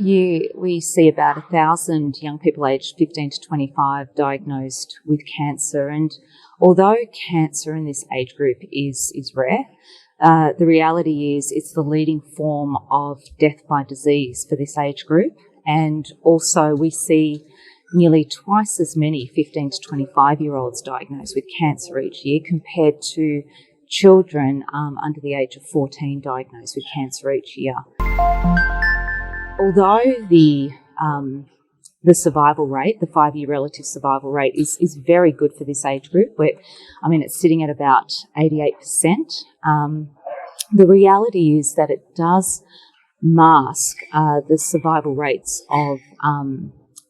year, we see about 1,000 young people aged 15 to 25 diagnosed with cancer. And although cancer in this age group is rare, the reality is it's the leading form of death by disease for this age group. And also we see nearly twice as many 15 to 25-year-olds diagnosed with cancer each year compared to children under the age of 14 diagnosed with cancer each year. Although the survival rate, the 5-year relative survival rate is very good for this age group, it's sitting at about 88%. The reality is that it does mask the survival rates of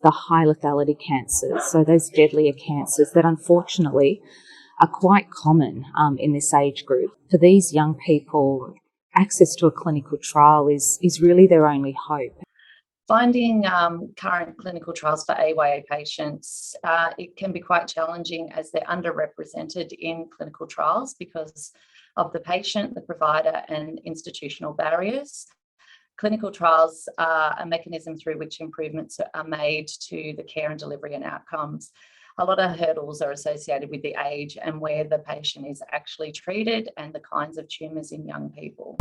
the high lethality cancers, so those deadlier cancers that unfortunately are quite common in this age group. For these young people, access to a clinical trial is really their only hope. Finding current clinical trials for AYA patients, it can be quite challenging as they're underrepresented in clinical trials because of the patient, the provider and institutional barriers. Clinical trials are a mechanism through which improvements are made to the care and delivery and outcomes. A lot of hurdles are associated with the age and where the patient is actually treated and the kinds of tumours in young people.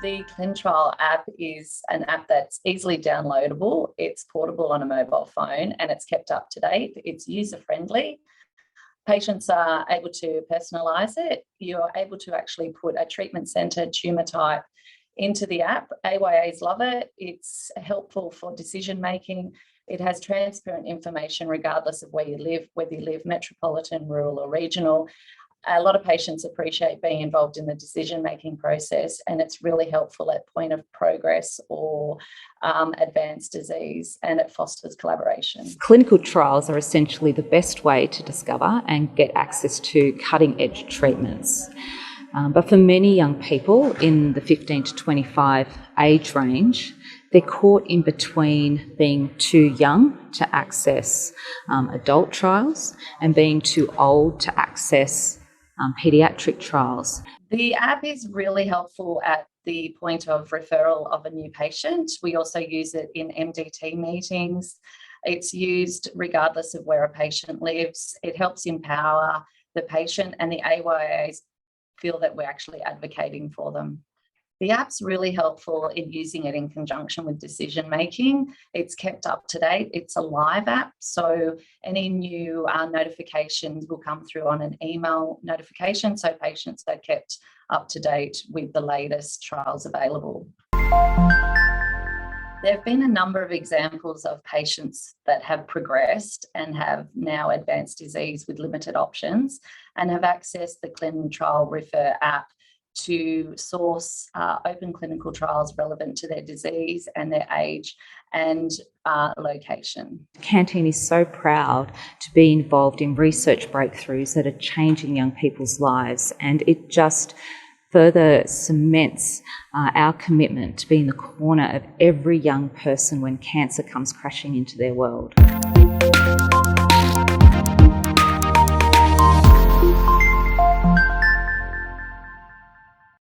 The ClinTrial app is an app that's easily downloadable, it's portable on a mobile phone and it's kept up to date. It's user-friendly. Patients are able to personalise it. You're able to actually put a treatment centre tumour type into the app. AYAs love it. It's helpful for decision making. It has transparent information regardless of where you live, whether you live metropolitan, rural or regional. A lot of patients appreciate being involved in the decision-making process, and it's really helpful at point of progress or advanced disease, and it fosters collaboration. Clinical trials are essentially the best way to discover and get access to cutting-edge treatments. But for many young people in the 15 to 25 age range, they're caught in between being too young to access adult trials and being too old to access paediatric trials. The app is really helpful at the point of referral of a new patient. We also use it in MDT meetings. It's used regardless of where a patient lives. It helps empower the patient, and the AYAs feel that we're actually advocating for them. The app's really helpful in using it in conjunction with decision making. It's kept up to date. It's a live app, so any new notifications will come through on an email notification, so patients are kept up to date with the latest trials available. There have been a number of examples of patients that have progressed and have now advanced disease with limited options and have accessed the ClinTrial Refer app to source open clinical trials relevant to their disease and their age and location. Canteen is so proud to be involved in research breakthroughs that are changing young people's lives, and it just further cements our commitment to be in the corner of every young person when cancer comes crashing into their world.